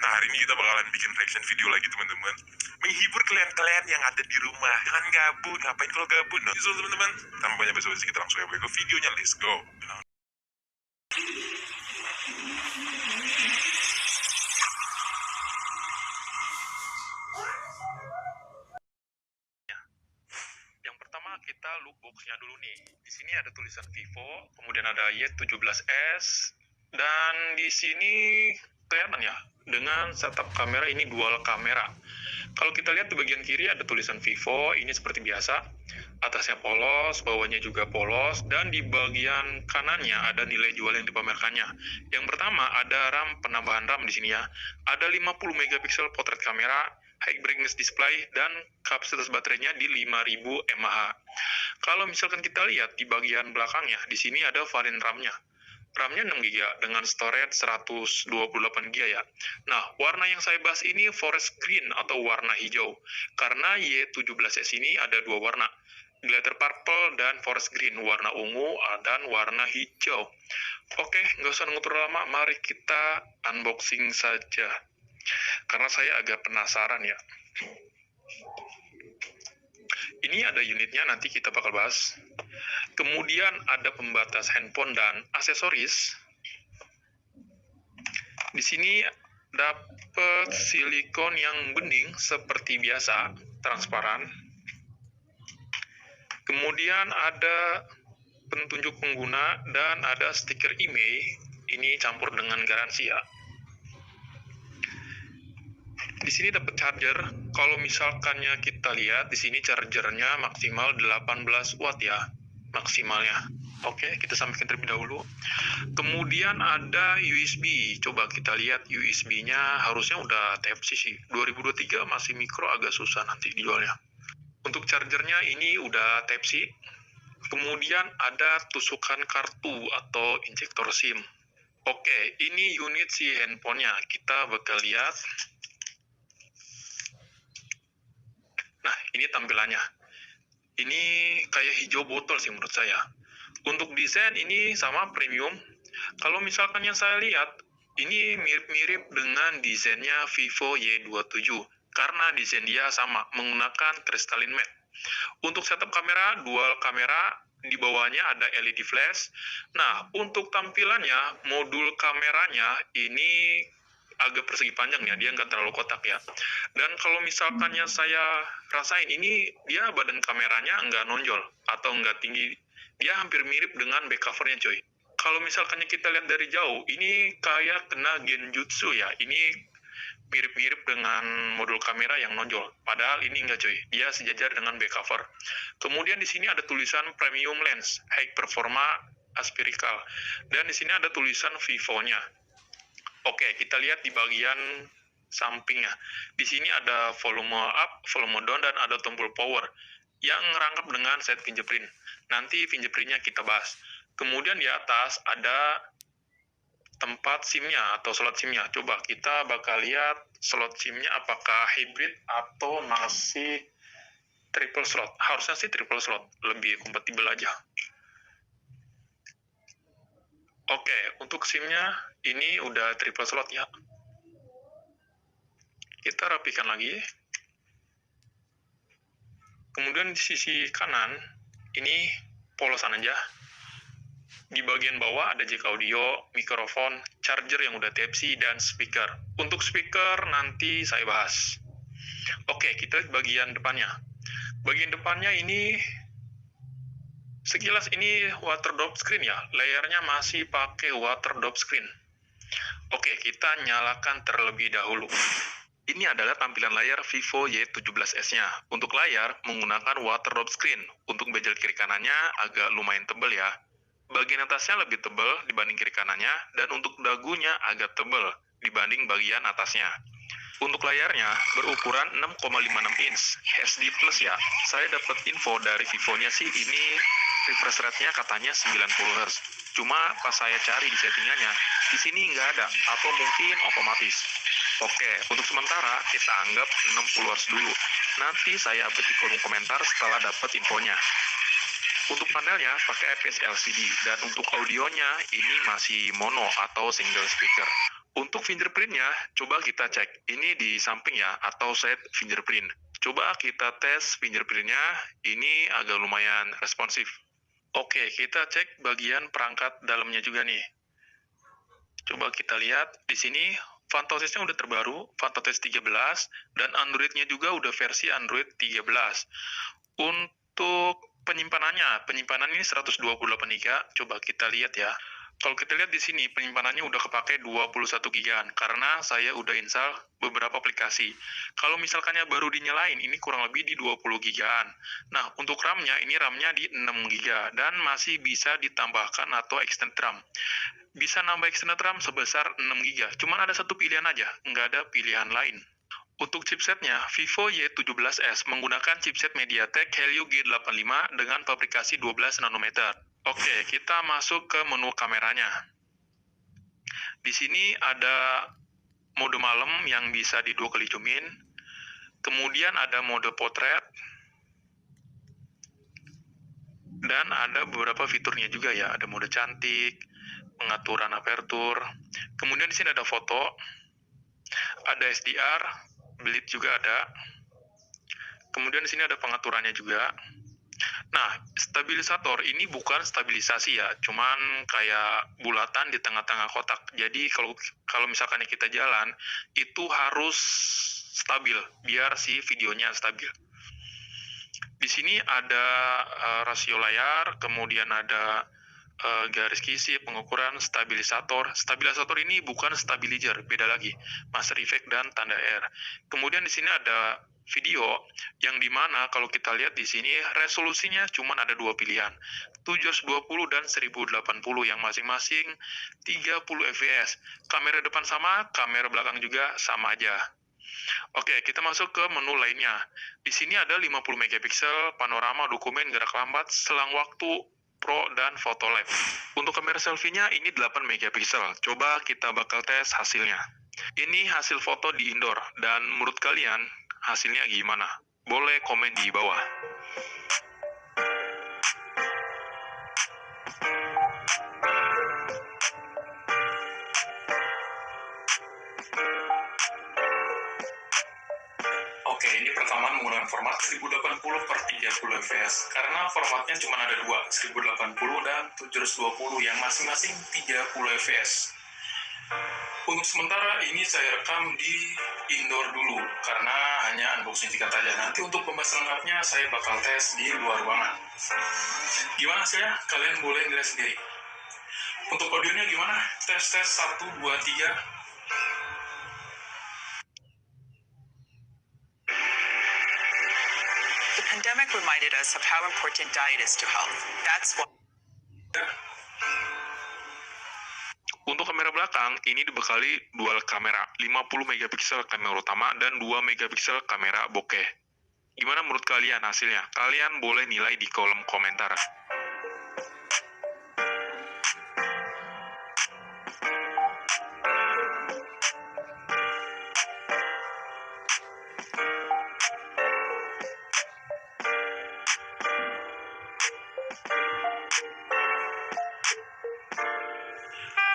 Nah, hari ini kita bakalan bikin reaction video lagi teman-teman. Menghibur kalian-kalian yang ada di rumah. Jangan gabut, ngapain kalau gabut? No? So teman-teman, tanpa banyak basa-basi kita langsung aja ke videonya, let's go. Yang pertama kita look box-nya dulu nih. Di sini ada tulisan Vivo, kemudian ada Y17s, dan di sini kelihatan ya dengan setup kamera ini dual kamera. Kalau kita lihat di bagian kiri ada tulisan Vivo, ini seperti biasa. Atasnya polos, bawahnya juga polos, dan di bagian kanannya ada nilai jual yang dipamerkannya. Yang pertama ada RAM, penambahan RAM di sini ya. Ada 50 megapiksel potret kamera, high brightness display, dan kapasitas baterainya di 5000 mAh. Kalau misalkan kita lihat di bagian belakangnya, di sini ada varian RAM-nya. RAM-nya 6 GB dengan storage 128 GB ya. Nah, warna yang saya bahas ini forest green atau warna hijau. Karena Y17S ini ada dua warna, glitter purple dan forest green, warna ungu dan warna hijau. Oke, nggak usah nunggu terlalu lama, mari kita unboxing saja. Karena saya agak penasaran ya. Ini ada unitnya, nanti kita bakal bahas. Kemudian ada pembatas handphone dan aksesoris. Di sini dapat silikon yang bening seperti biasa, transparan. Kemudian ada petunjuk pengguna dan ada stiker IMEI. Ini campur dengan garansi ya. Di sini dapat charger. Kalau misalkannya kita lihat di sini chargernya maksimal 18 watt ya, maksimalnya. Oke, kita sampaikan terlebih dahulu. Kemudian ada USB. Coba kita lihat USB-nya harusnya udah Type-C sih. 2023 masih micro, agak susah nanti dijualnya. Untuk chargernya ini udah Type-C. Kemudian ada tusukan kartu atau injektor SIM. Oke, ini unit si handphonenya. Kita bakal lihat. Nah, ini tampilannya. Ini kayak hijau botol sih menurut saya. Untuk desain ini sama premium. Kalau misalkan yang saya lihat, ini mirip-mirip dengan desainnya Vivo Y27. Karena desain dia sama, menggunakan crystalline matte. Untuk setup kamera, dual kamera, di bawahnya ada LED flash. Nah, untuk tampilannya, modul kameranya ini agak persegi panjang ya, dia nggak terlalu kotak ya. Dan kalau misalkannya saya rasain, ini dia badan kameranya nggak nonjol atau nggak tinggi, dia hampir mirip dengan back covernya coy. Kalau misalkannya kita lihat dari jauh, ini kayak kena genjutsu ya, ini mirip-mirip dengan modul kamera yang nonjol. Padahal ini enggak coy, dia sejajar dengan back cover. Kemudian di sini ada tulisan premium lens, high performa aspherical. Dan di sini ada tulisan Vivo-nya. Oke, kita lihat di bagian sampingnya. Di sini ada volume up, volume down, dan ada tombol power yang rangkap dengan set fingerprint. Nanti fingerprintnya kita bahas. Kemudian di atas ada tempat SIM-nya atau slot SIM-nya. Coba kita bakal lihat slot SIM-nya apakah hybrid atau masih triple slot. Harusnya sih triple slot, lebih kompatibel aja. Oke, untuk SIM-nya ini udah triple slot ya. Kita rapikan lagi. Kemudian di sisi kanan, ini polosan aja. Di bagian bawah ada jack audio, mikrofon, charger yang udah Type-C, dan speaker. Untuk speaker nanti saya bahas. Oke, kita lihat bagian depannya. Bagian depannya ini sekilas ini water drop screen ya, layarnya masih pakai water drop screen. Oke, kita nyalakan terlebih dahulu. Ini adalah tampilan layar Vivo Y17s-nya. Untuk layar menggunakan water drop screen. Untuk bezel kiri kanannya agak lumayan tebal ya. Bagian atasnya lebih tebal dibanding kiri kanannya, dan untuk dagunya agak tebal dibanding bagian atasnya. Untuk layarnya berukuran 6,56 inch HD plus ya. Saya dapat info dari Vivo-nya sih ini refresh rate-nya katanya 90 Hz. Cuma pas saya cari di settingannya, di sini nggak ada atau mungkin otomatis. Oke, untuk sementara kita anggap 60 Hz dulu. Nanti saya update di kolom komentar setelah dapat infonya. Untuk panelnya pakai IPS LCD, dan untuk audionya ini masih mono atau single speaker. Untuk fingerprintnya, coba kita cek. Ini di samping ya, atau set fingerprint. Coba kita tes fingerprintnya, ini agak lumayan responsif. Oke, kita cek bagian perangkat dalamnya juga nih. Coba kita lihat, di sini Fantosys-nya udah terbaru, Fantosys 13, dan Android-nya juga udah versi Android 13. Untuk penyimpanan ini 128 GB, coba kita lihat ya. Kalau kita lihat di sini, penyimpanannya udah kepake 21 GB, karena saya udah install beberapa aplikasi. Kalau misalkannya baru dinyalain, ini kurang lebih di 20 GB-an. Nah, untuk RAM-nya, ini RAM-nya di 6 GB, dan masih bisa ditambahkan atau extend RAM. Bisa nambah extended RAM sebesar 6 GB, cuman ada satu pilihan aja, nggak ada pilihan lain. Untuk chipsetnya, Vivo Y17s menggunakan chipset MediaTek Helio G85 dengan fabrikasi 12 nanometer. Oke, kita masuk ke menu kameranya. Di sini ada mode malam yang bisa di 2 kali zoom in. Kemudian ada mode potret. Dan ada beberapa fiturnya juga ya, ada mode cantik, pengaturan aperture. Kemudian di sini ada foto, ada SDR, blitz juga ada. Kemudian di sini ada pengaturannya juga. Nah, stabilisator ini bukan stabilisasi ya, cuman kayak bulatan di tengah-tengah kotak. Jadi kalau misalkan kita jalan, itu harus stabil, biar si videonya stabil. Di sini ada rasio layar, kemudian ada garis kisi, pengukuran, stabilisator. Stabilisator ini bukan stabilizer, beda lagi. Master Effect dan tanda R. Kemudian di sini ada video, yang dimana kalau kita lihat di sini resolusinya cuma ada dua pilihan, 720 dan 1080 yang masing-masing 30 fps. Kamera depan sama, kamera belakang juga sama aja. Oke, kita masuk ke menu lainnya. Di sini ada 50 megapiksel, panorama, dokumen, gerak lambat, selang waktu, Pro, dan Photo Lab. Untuk kamera selfie-nya ini 8 megapiksel. Coba kita bakal tes hasilnya. Ini hasil foto di indoor, dan menurut kalian hasilnya gimana? Boleh komen di bawah. Oke, ini perekaman menggunakan format 1080 per 30 fps. Karena formatnya cuma ada dua, 1080 dan 720 yang masing-masing 30 fps. Untuk sementara ini saya rekam di indoor dulu, karena hanya unboxing singkat saja. Nanti untuk pembahasan lengkapnya saya bakal tes di luar ruangan. Gimana hasilnya? Kalian boleh nilai sendiri. Untuk audionya gimana? Tes 1, 2, 3. The pandemic reminded us of how important diet is to health. That's why. Untuk kamera belakang, ini dibekali dual kamera, 50 megapiksel kamera utama dan 2 megapiksel kamera bokeh. Gimana menurut kalian hasilnya? Kalian boleh nilai di kolom komentar.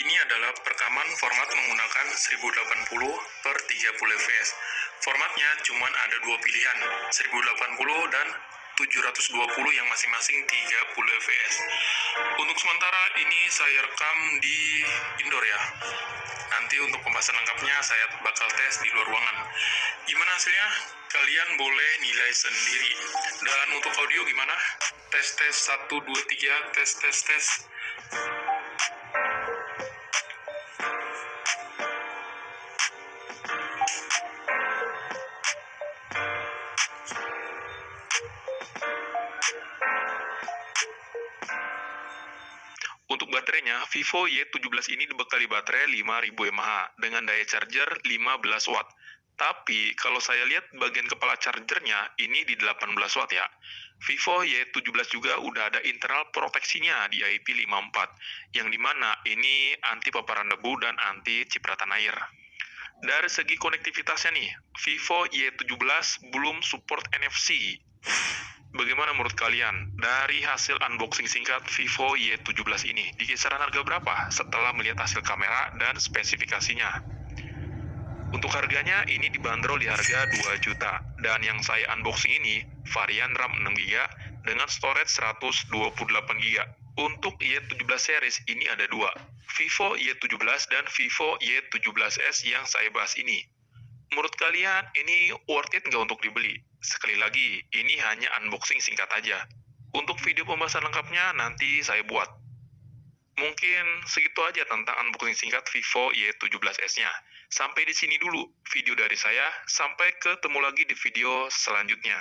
Ini adalah perekaman format menggunakan 1080 per 30 fps. Formatnya cuma ada dua pilihan, 1080 dan 720 yang masing-masing 30 fps. Untuk sementara ini saya rekam di indoor ya. Nanti untuk pembahasan lengkapnya saya bakal tes di luar ruangan. Gimana hasilnya? Kalian boleh nilai sendiri. Dan untuk audio gimana? Tes 1, 2, 3, tes. Untuk baterainya, Vivo Y17 ini dibekali baterai 5000 mAh dengan daya charger 15 watt. Tapi kalau saya lihat bagian kepala chargernya ini di 18 watt ya. Vivo Y17 juga udah ada internal proteksinya di IP54, yang dimana ini anti paparan debu dan anti cipratan air. Dari segi konektivitasnya nih, Vivo Y17 belum support NFC. Bagaimana menurut kalian dari hasil unboxing singkat Vivo Y17 ini? Di kisaran harga berapa setelah melihat hasil kamera dan spesifikasinya? Untuk harganya ini dibanderol di harga 2 juta. Dan yang saya unboxing ini varian RAM 6GB dengan storage 128GB. Untuk Y17 series ini ada dua, Vivo Y17 dan Vivo Y17s yang saya bahas ini. Menurut kalian ini worth it nggak untuk dibeli? Sekali lagi, ini hanya unboxing singkat aja. Untuk video pembahasan lengkapnya nanti saya buat. Mungkin segitu aja tentang unboxing singkat Vivo Y17s-nya. Sampai di sini dulu video dari saya, sampai ketemu lagi di video selanjutnya.